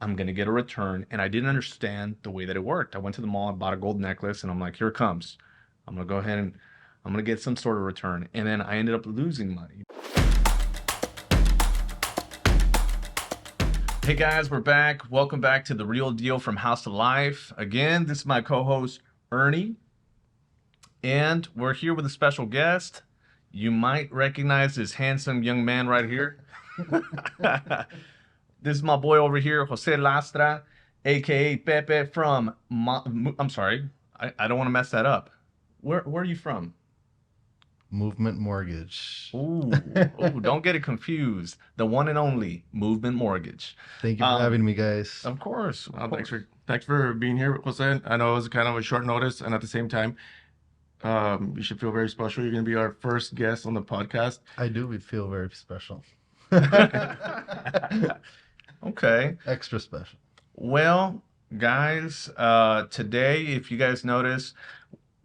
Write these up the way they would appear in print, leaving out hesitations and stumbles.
I'm going to get a return. And I didn't understand the way that it worked. I went to the mall and bought a gold necklace, and I'm like, here it comes. I'm going to go ahead and I'm going to get some sort of return. And then I ended up losing money. Hey guys, we're back. Welcome back to The Real Deal from House to Life. Again, this is my co-host, Ernie. And we're here with a special guest. You might recognize this handsome young man right here. This is my boy over here, Jose Lastra, aka Pepe from. I'm sorry, I don't want to mess that up. Where are you from? Movement Mortgage. Ooh, don't get it confused. The one and only Movement Mortgage. Thank you for having me, guys. Of course. Thanks for being here, Jose. I know it was kind of a short notice, and at the same time, you should feel very special. You're going to be our first guest on the podcast. I do feel very special. Okay. Extra special. Well, guys, today, if you guys notice,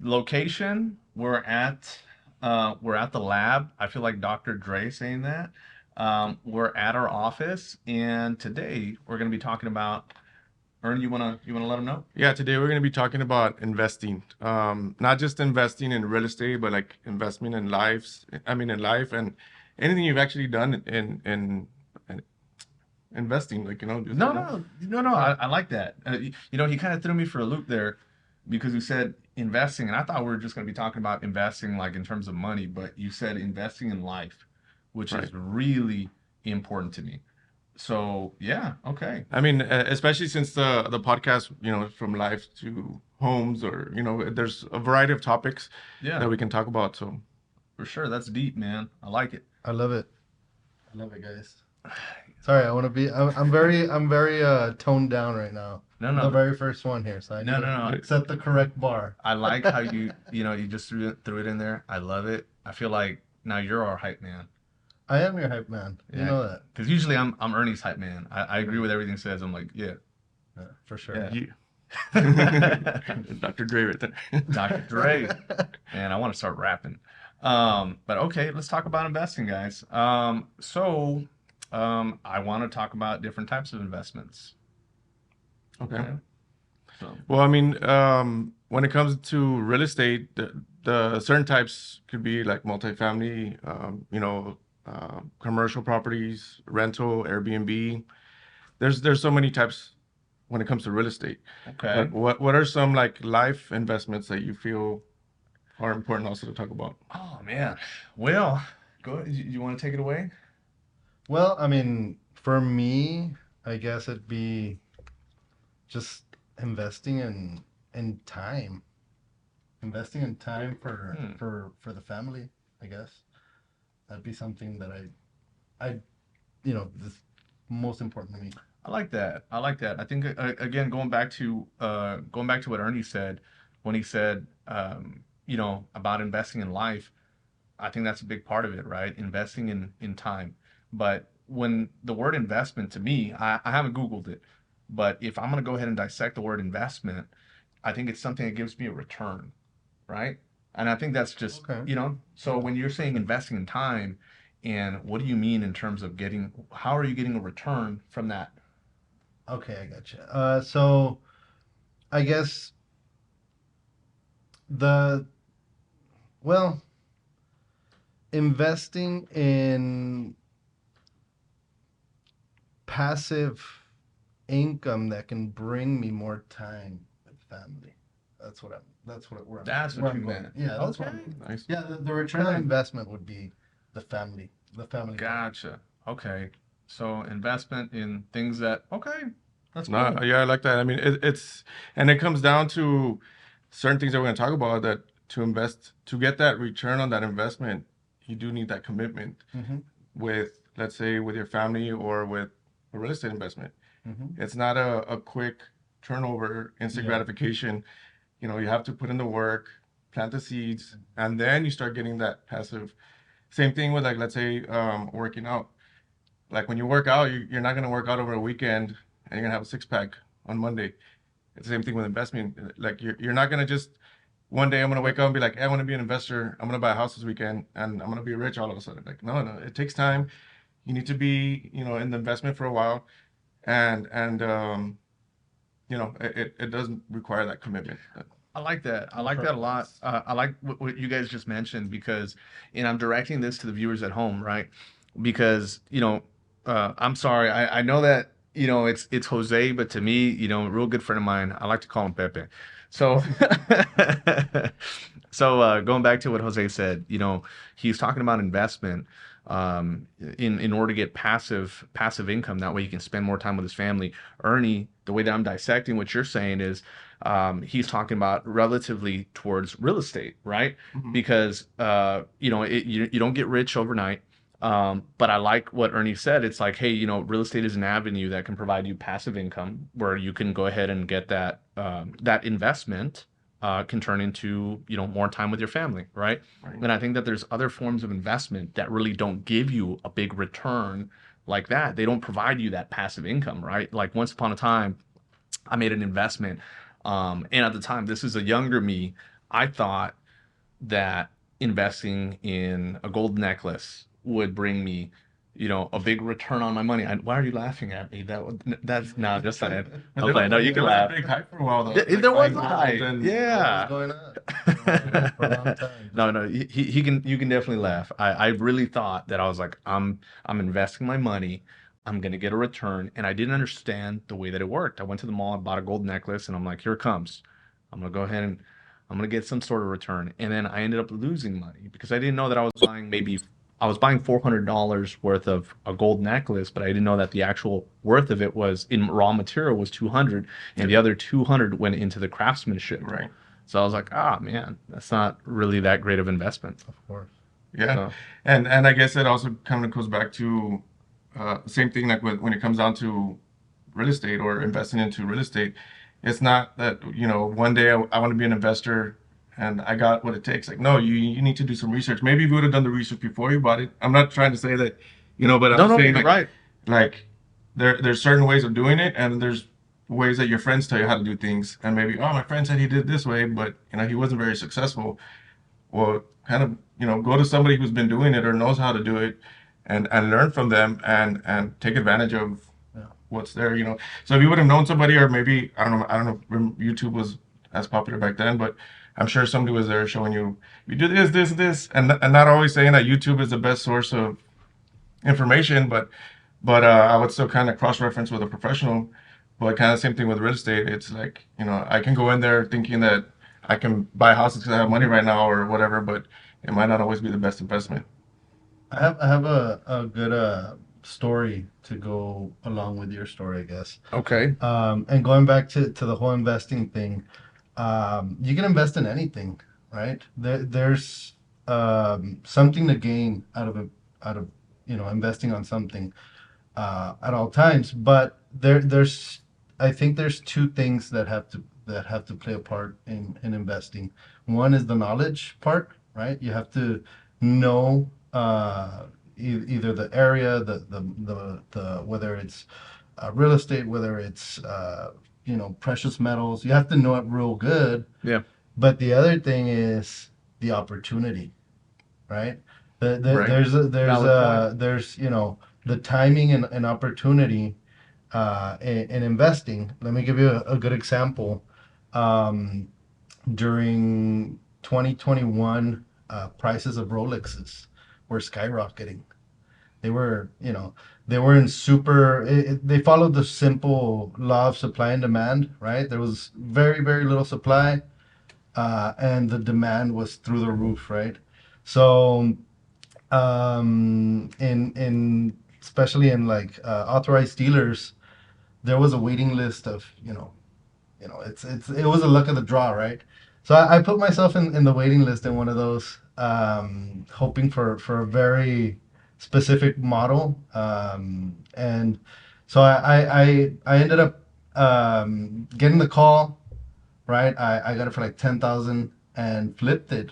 location, we're at the lab. I feel like Dr. Dre saying that. We're at our office, and today we're going to be talking about. Ernie, you wanna let them know? Yeah, today we're going to be talking about investing. Not just investing in real estate, but like investment in lives. I mean, in life and anything you've actually done in investing. Like No. I like that. He kind of threw me for a loop there because you said investing, and I thought we were just going to be talking about investing like in terms of money, but you said investing in life, which Right. is really important to me. So yeah, okay. I mean, especially since the podcast, from life to homes, or there's a variety of topics Yeah, that we can talk about. So for sure. That's deep, man. I like it. I love it. I love it, guys. Sorry, I want to be. I'm very toned down right now. No, I'm no. the very first one here, so I No, gotta no, no. set the correct bar. I like how you just threw it in there. I love it. I feel like now you're our hype man. I am your hype man. You Yeah. know that. Because usually I'm Ernie's hype man. I agree with everything he says. I'm like, yeah. Yeah, for sure. Yeah. you, Dr. Dre right there. Dr. Dre. And I want to start rapping. But okay, let's talk about investing, guys. I want to talk about different types of investments. Okay. Okay. So, Well, I mean, when it comes to real estate, the certain types could be like multifamily, commercial properties, rental, Airbnb. There's so many types when it comes to real estate. okay. But what are some like life investments that you feel are important also to talk about? Oh man. Well, go ahead. You want to take it away? Well, I mean, for me, I guess it'd be just investing in time. Investing in time for the family, I guess. That'd be something that I this most important to me. I like that. I like that. I think again, going back to what Ernie said when he said, about investing in life. I think that's a big part of it, right? Investing in time. But when the word investment to me, I haven't Googled it, but if I'm going to go ahead and dissect the word investment, I think it's something that gives me a return, right? And I think that's just, Okay. so when you're saying investing in time, and what do you mean in terms of how are you getting a return from that? Okay, I gotcha. So I guess the well, investing in passive income that can bring me more time with family. That's where what I'm you going. meant. Yeah, that's what Okay. I'm going. Nice. Yeah, the return on investment would be the family. Gotcha. Okay. So investment in things that, okay, that's No, cool. yeah, I like that. I mean, and it comes down to certain things that we're going to talk about, that to get that return on that investment, you do need that commitment Mm-hmm. with, let's say, with your family or with a real estate investment. Mm-hmm. It's not a quick turnover, instant Yeah. gratification. You have to put in the work, plant the seeds, and then you start getting that passive. Same thing with, like, let's say, working out. Like when you work out, you're not going to work out over a weekend and you're going to have a six pack on Monday. It's the same thing with investment. Like you're not going to just one day I'm going to wake up and be like, hey, I want to be an investor. I'm going to buy a house this weekend and I'm going to be rich all of a sudden. Like, no, it takes time. You need to be, in the investment for a while. and it doesn't require that commitment. I like that. I No like that a lot. preference. I like what you guys just mentioned because, and I'm directing this to the viewers at home, right? Because I'm sorry. I know that it's Jose, but to me, a real good friend of mine, I like to call him Pepe. So, going back to what Jose said, he's talking about investment in order to get passive income. That way, he can spend more time with his family. Ernie, the way that I'm dissecting what you're saying is he's talking about relatively towards real estate, right? Mhm. Because you don't get rich overnight. But I like what Ernie said. It's like, hey, real estate is an avenue that can provide you passive income where you can go ahead and get that investment can turn into more time with your family, right? Right. And I think that there's other forms of investment that really don't give you a big return like that. They don't provide you that passive income, right? Like once upon a time, I made an investment. And at the time, this is a younger me. I thought that investing in a gold necklace would bring me, a big return on my money. Why are you laughing at me? That's no, just saying. But I'm playing. No, you there can was a laugh. big hype for a while though, There like was buying a gold hype. and What was Yeah. going on for a long time? No, no, he can you can definitely laugh. I really thought that I was like, I'm investing my money, I'm gonna get a return, and I didn't understand the way that it worked. I went to the mall, I bought a gold necklace, and I'm like, here it comes. I'm gonna go ahead and I'm gonna get some sort of return. And then I ended up losing money because I didn't know that I was buying $400 worth of a gold necklace, but I didn't know that the actual worth of it was in raw material was 200, and the other 200 went into the craftsmanship. right. So I was like, ah, man, that's not really that great of investment. Of course. Yeah, So, and I guess it also kind of goes back to same thing like when it comes down to real estate or investing into real estate. It's not that one day I want to be an investor and I got what it takes. Like no, you need to do some research. Maybe if you would have done the research before you bought it. I'm not trying to say that, but I'm no, just no, saying you're right. like there's certain ways of doing it and there's ways that your friends tell you how to do things and maybe oh my friend said he did this way but he wasn't very successful. Well, kind of, go to somebody who's been doing it or knows how to do it and learn from them and take advantage of Yeah. what's there. So if you would have known somebody or maybe, I don't know if YouTube was as popular back then, but I'm sure somebody was there showing you do this, and not always saying that YouTube is the best source of information, but I would still kind of cross-reference with a professional. But kind of same thing with real estate. It's like, I can go in there thinking that I can buy houses because I have money right now or whatever, but it might not always be the best investment. I have a good story to go along with your story, I guess. Okay. And going back to the whole investing thing, you can invest in anything, right? There's something to gain out of investing on something at all times. But there's I think there's two things that have to play a part in investing. One is the knowledge part, right? You have to know either the area, the whether it's real estate, whether it's precious metals. You have to know it real good. Yeah. But the other thing is the opportunity, right? Right. There's Valid point. there's the timing and opportunity in investing. Let me give you a good example. Um, During 2021, prices of Rolexes were skyrocketing. They were, they were in they followed the simple law of supply and demand, right? There was very, very little supply, and the demand was through the roof, right? So, in especially in like authorized dealers, there was a waiting list of it was a luck of the draw, right? So I put myself in the waiting list in one of those, hoping for a very specific model, and so I ended up getting the call, right? I got it for like 10,000 and flipped it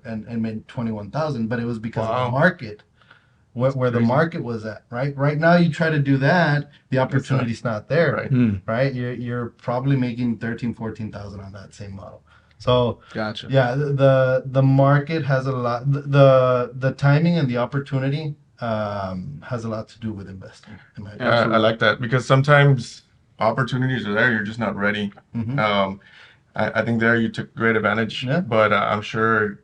and made 21,000, but it was because of the Wow. market where the Crazy. market was at, right? Right now, you try to do that, the opportunity's not there, Right. Hmm. right? You're probably making 13, 14,000 on that same model. So Gotcha. yeah, the market has a lot. The timing and the opportunity has a lot to do with investing, in my Yeah, opinion. I like that because sometimes opportunities are there, you're just not ready. Hmm. I think there you took great advantage, Yeah, but I'm sure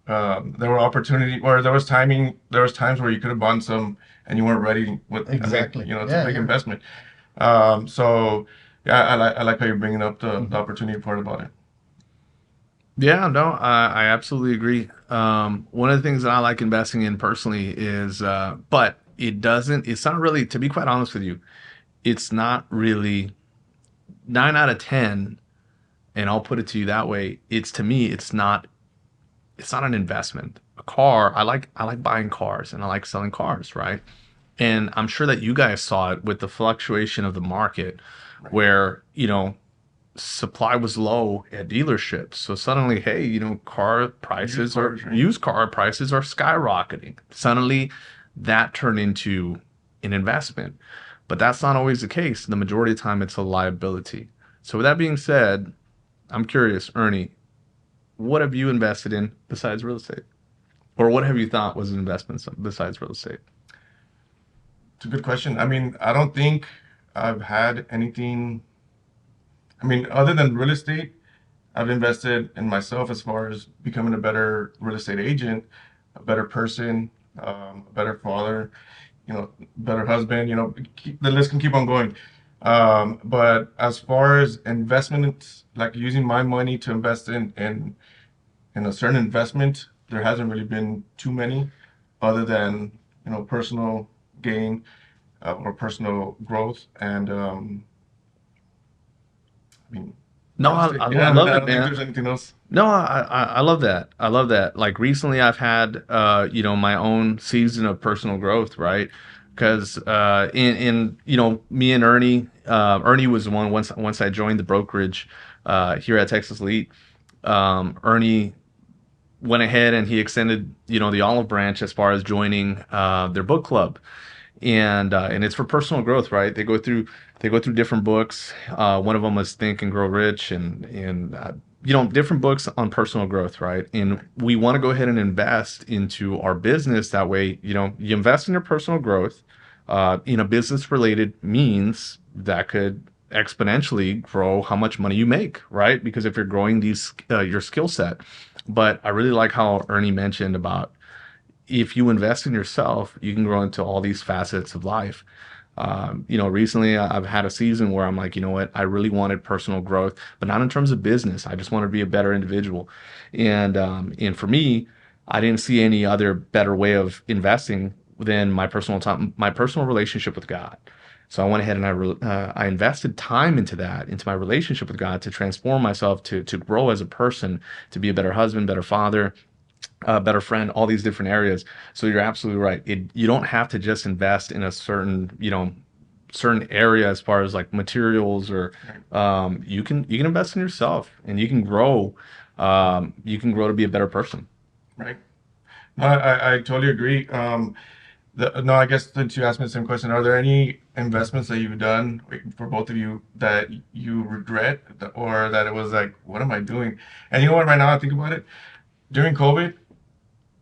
there were opportunity or there was timing. There was times where you could have bought some and you weren't ready with. I mean, exactly. it's a Yeah, big yeah. investment. So yeah, I like how you're bringing up the Hmm. opportunity part about it. Yeah, no, I absolutely agree. One of the things that I like investing in personally is, but it's not really, to be quite honest with you, it's not really 9 out of 10, and I'll put it to you that way. To me, it's not an investment. A car, I like buying cars and I like selling cars, right? And I'm sure that you guys saw it with the fluctuation of the market Right. where, supply was low at dealerships. So suddenly, hey, used car prices are skyrocketing. Suddenly that turned into an investment. But that's not always the case. The majority of the time it's a liability. So with that being said, I'm curious, Ernie, what have you invested in besides real estate? Or what have you thought was an investment besides real estate? It's a good question. I mean, I don't think I've had anything. I mean, other than real estate, I've invested in myself as far as becoming a better real estate agent, a better person, a better father, better husband. The list can keep on going. But as far as investments, like using my money to invest in a certain investment, there hasn't really been too many, other than personal gain or personal growth, and I mean No, real estate. I Yeah, love I it, don't think man. there's anything else. No, I love that. I love that. Like recently, I've had my own season of personal growth, right? Because in me and Ernie, Ernie was the one once I joined the brokerage here at Texas Elite. Ernie went ahead and he extended the olive branch as far as joining their book club, and it's for personal growth, right? They go through different books. One of them was Think and Grow Rich, and different books on personal growth, right? And Right, we want to go ahead and invest into our business. That way, you invest in your personal growth in a business related means that could exponentially grow how much money you make, right? Because if you're growing your skill set. But I really like how Ernie mentioned about if you invest in yourself, you can grow into all these facets of life. Recently I've had a season where I'm like, you know what, I really wanted personal growth, but not in terms of business. I just want to be a better individual, and for me, I didn't see any other better way of investing than my personal time, my personal relationship with God. So I went ahead and I invested time into that, into my relationship with God, to transform myself, to grow as a person, to be a better husband, better father, better friend, all these different areas. So you're absolutely right. You don't have to just invest in a certain area as far as like materials, or right, you can invest in yourself and you can grow. You can grow to be a better person. right. No, I totally agree. No, I guess since you asked me the same question, are there any investments that you've done for both of you that you regret, or that it was like, what am I doing? And you know what? Right now, I think about it. During COVID,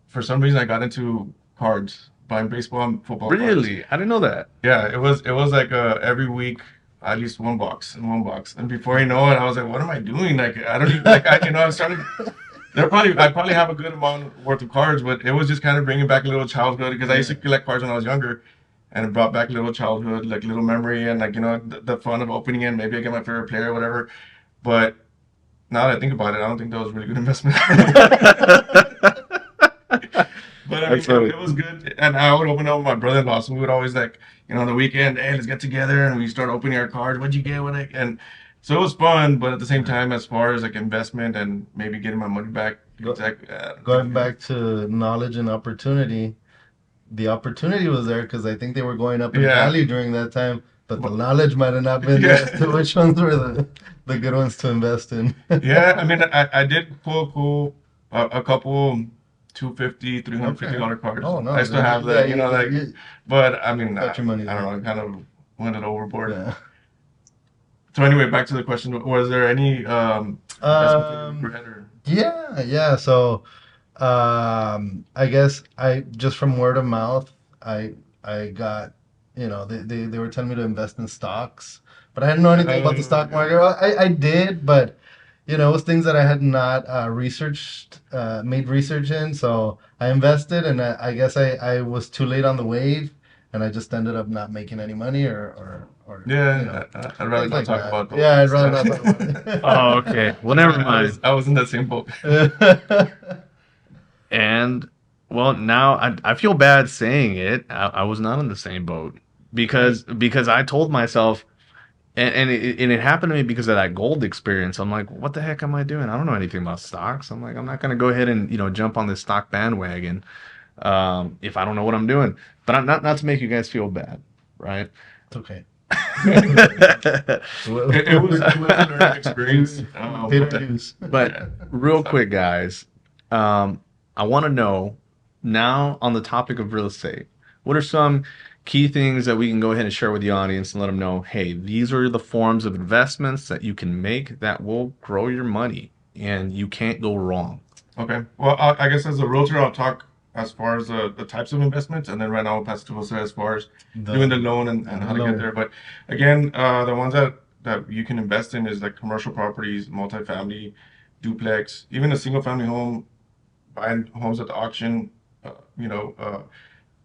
for some reason, I got into cards, buying baseball and football cards. Really, I didn't know that. Yeah, it was like every week, at least one box and one box. And before you know it, I was like, what am I doing? Like, I don't even like I started. I probably have a good amount worth of cards, but it was just kind of bringing back a little childhood because I used to collect cards when I was younger, and it brought back a little childhood, like little memory, and like the fun of opening it. Maybe I get my favorite player or whatever. But now that I think about it, I don't think that was a really good investment. But I mean, That's funny. it was good, and I would open up with my brother-in-law. So we would always like, on the weekend, hey, let's get together, and we start opening our cards. What'd you get? And so it was fun, but at the same time, as far as like investment and maybe getting my money back, Go, exactly. I don't think going back to knowledge and opportunity, the opportunity was there because I think they were going up in yeah, value during that time, but the but, knowledge might have not been there as to yeah, which ones were the good ones to invest in. yeah. I mean, I did pull a couple 250, three hundred fifty Okay. dollar cards. Oh I no, still then have yeah, that, like, but I mean, got your money I don't there. know, I kind of went it overboard. Yeah. So anyway, back to the question: was there any investments that you Um. regret or? Yeah. Yeah. So, I guess I just from word of mouth, I got, they were telling me to invest in stocks, but I didn't know anything about the stock market. Well, I did, but it was things that I had not made research in. So I invested, and I guess I was too late on the wave, and I just ended up not making any money, or Yeah, I'd rather things not like talk that. about those Yeah, I'd things. rather not talk about Oh, okay. Well, never mind. I was in that same boat. it. And well, now I feel bad saying it. I was not in the same boat because I told myself, and it happened to me because of that gold experience. I'm like, what the heck am I doing? I don't know anything about stocks. I'm like, I'm not gonna go ahead and jump on this stock bandwagon if I don't know what I'm doing. But I'm not to make you guys feel bad, right? It's okay. It was a learning experience. Paid our But dues. But real quick, guys, I want to know now on the topic of real estate, what are some key things that we can go ahead and share with the audience and let them know, hey, these are the forms of investments that you can make that will grow your money and you can't go wrong. okay. Well, I guess as a realtor, I'll talk as far as the types of investments, and then right now I'll pass it to Jose as far as doing the loan and how to get there. But again, the ones that you can invest in is like commercial properties, multifamily, duplex, even a single family home, buying homes at the auction. Uh, you know,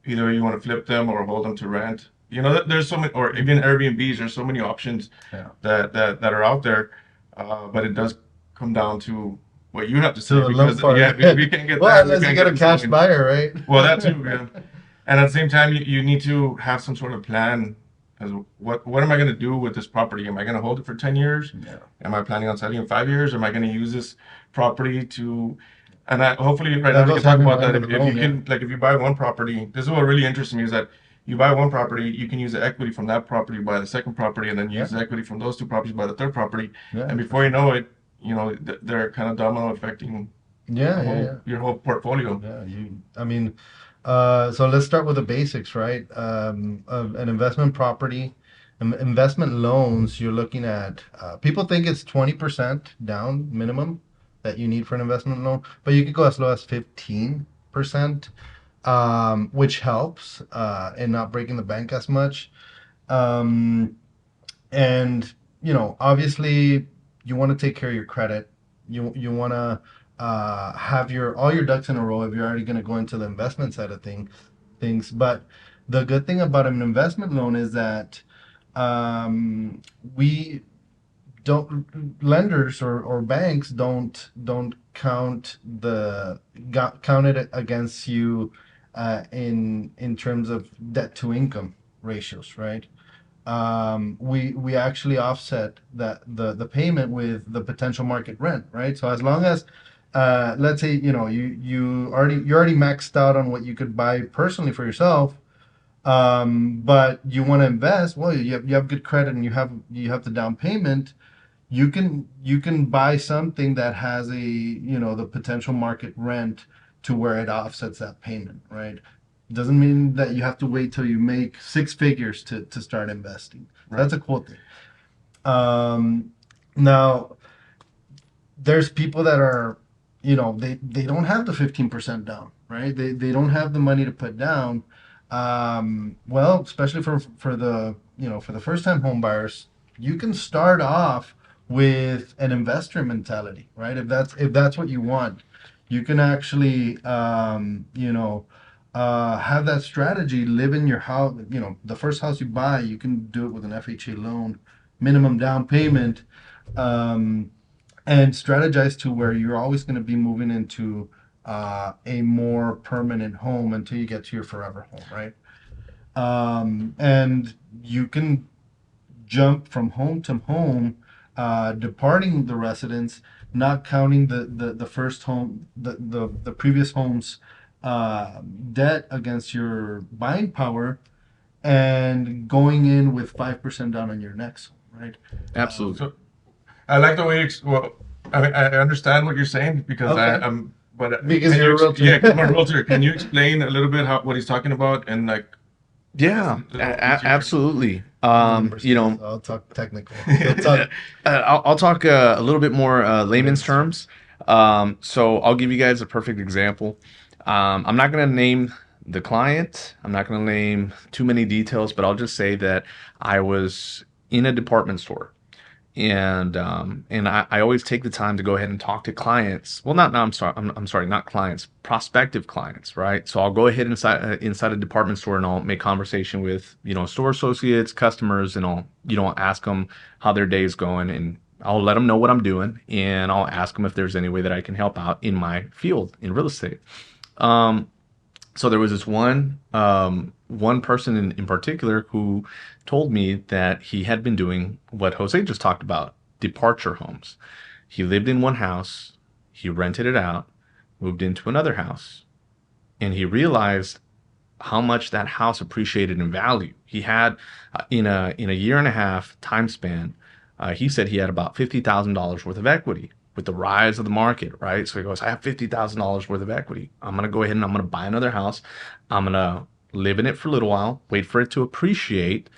either you want to flip them or hold them to rent. There's so many, or even Airbnbs. There's so many options Yeah. that are out there, but it does come down to what you have to say To the loan because part. yeah, if you can't get Well, that, unless you can't get a this cash going. buyer, right? Well, that too, yeah. And at the same time, you need to have some sort of plan. As what am I going to do with this property? Am I going to hold it for 10 years? Yeah. Am I planning on selling in 5 years? Am I going to use this property to, and hopefully right That now we goes can talk hand in about hand that. with If the you loan, can, like if you buy one property, this is what really interests me is that you buy one property, you can use the equity from that property, buy the second property, and then use the equity from those two properties, buy the third property. Yeah. And before you know it, they're kind of domino affecting Yeah. your whole portfolio. Yeah. I mean, so let's start with the basics, right? Of an investment property, investment loans, you're looking at, people think it's 20% down minimum that you need for an investment loan, but you could go as low as 15%, which helps in not breaking the bank as much. Um, and obviously you want to take care of your credit. You want to have your all your ducks in a row if you're already going to go into the investment side of things. But the good thing about an investment loan is that we don't lenders or banks don't count it against you in terms of debt to income ratios, right? We actually offset the payment with the potential market rent, right? So as long as let's say you're already maxed out on what you could buy personally for yourself, but you want to invest, well, you have good credit and you have the down payment. You can buy something that has the potential market rent to where it offsets that payment, right? Doesn't mean that you have to wait till you make six figures to start investing. Right. That's a cool thing. Now there's people that are, they don't have the 15% down, right? They don't have the money to put down. Well, especially for the first time home buyers, you can start off with an investor mentality, right? If that's what you want, you can actually have that strategy. Live in your house. The first house you buy, you can do it with an FHA loan, minimum down payment, and strategize to where you're always going to be moving into a more permanent home until you get to your forever home, right? And you can jump from home to home, departing the residence, not counting the first home, the previous home's debt against your buying power, and going in with 5% down on your next home, right? Absolutely. So I like the way well, I mean, I understand what you're saying because Okay. but Because can you're you a realtor. yeah, I'm a realtor. Can you explain a little bit what he's talking about and like Yeah, little easier? absolutely. Numbers, I'll talk technical. He'll talk. I'll talk a little bit more layman's terms. So I'll give you guys a perfect example. I'm not going to name The client, I'm not going to name too many details, but I'll just say that I was in a department store, and I always take the time to go ahead and talk to clients. Well, not no, I'm sorry, not clients, prospective clients, right? So I'll go ahead inside a department store and I'll make conversation with store associates, customers, and I'll ask them how their day is going, and I'll let them know what I'm doing, and I'll ask them if there's any way that I can help out in my field in real estate. Um, so there was this one person in particular who told me that he had been doing what Jose just talked about, departure homes. He lived in one house, he rented it out, moved into another house, and he realized how much that house appreciated in value. He had in a year and a half time span, he said he had about $50,000 worth of equity with the rise of the market, right? So he goes, I have $50,000 worth of equity. I'm gonna go ahead and I'm gonna buy another house. I'm gonna live in it for a little while, wait for it to appreciate,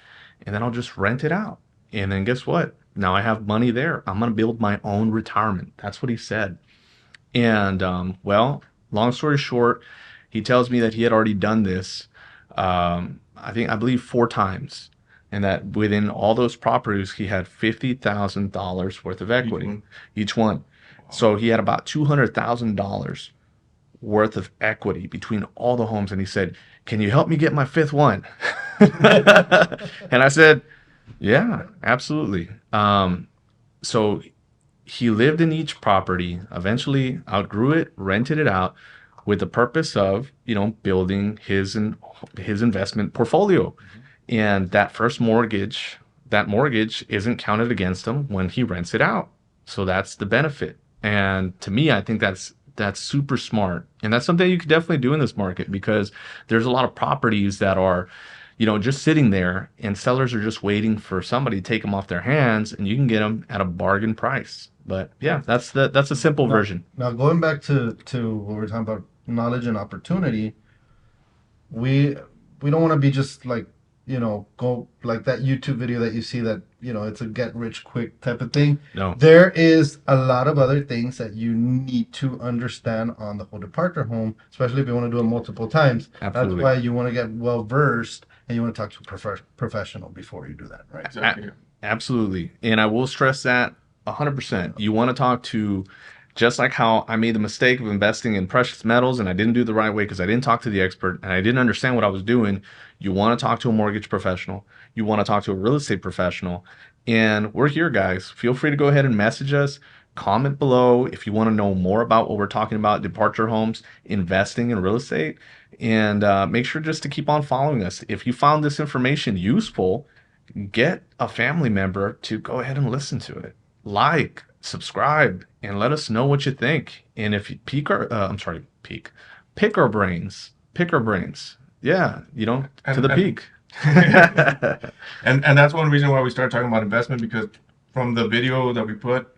and then I'll just rent it out. And then guess what? Now I have money there. I'm gonna build my own retirement. That's what he said. And well, long story short, he tells me that he had already done this, I believe 4 times, and that within all those properties, he had $50,000 worth of equity, each one. So he had about $200,000 worth of equity between all the homes, and he said, "Can you help me get my fifth one?" And I said, "Yeah, absolutely." So he lived in each property, eventually outgrew it, rented it out with the purpose of, building his investment portfolio. And that mortgage isn't counted against him when he rents it out. So that's the benefit. And to me, I think that's super smart. And that's something you could definitely do in this market, because there's a lot of properties that are, just sitting there, and sellers are just waiting for somebody to take them off their hands, and you can get them at a bargain price. But yeah, that's a simple version. Now going back to what we're talking about, knowledge and opportunity, we don't want to be just like, go like that YouTube video that you see that, it's a get rich quick type of thing. No. There is a lot of other things that you need to understand on the whole departure home, especially if you want to do it multiple times. Absolutely. That's why you want to get well versed, and you want to talk to a professional before you do that, right? Exactly. Absolutely. And I will stress that 100%. You want to talk to, just like how I made the mistake of investing in precious metals and I didn't do the right way because I didn't talk to the expert and I didn't understand what I was doing. You want to talk to a mortgage professional. You want to talk to a real estate professional. And we're here, guys. Feel free to go ahead and message us. Comment below if you want to know more about what we're talking about, departure homes, investing in real estate. And make sure just to keep on following us. If you found this information useful, get a family member to go ahead and listen to it. Like, subscribe, and let us know what you think. And if you pick our brains. Yeah, to the peak. And that's one reason why we started talking about investment, because from the video that we put,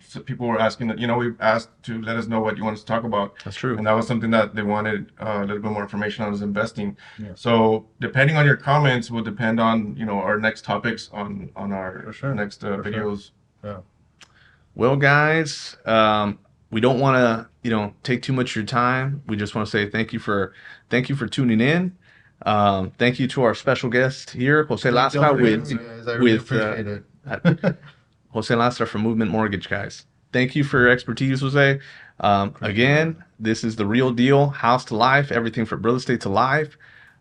so people were asking that, we asked to let us know what you want us to talk about. That's true. And that was something that they wanted a little bit more information on, is investing. Yeah. So depending on your comments will depend on, our next topics on our next videos. Sure. Yeah. Well, guys, we don't want to, take too much of your time. We just want to say thank you for tuning in. Thank you to our special guest here, Jose Lastra, appreciate it. Jose Lastra from Movement Mortgage, guys. Thank you for your expertise, Jose. Again, this is the real deal, house to life, everything from real estate to life.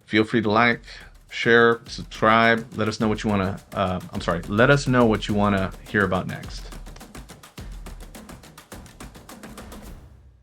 Feel free to like, share, subscribe. Let us know what you want to. Let us know what you want to hear about next.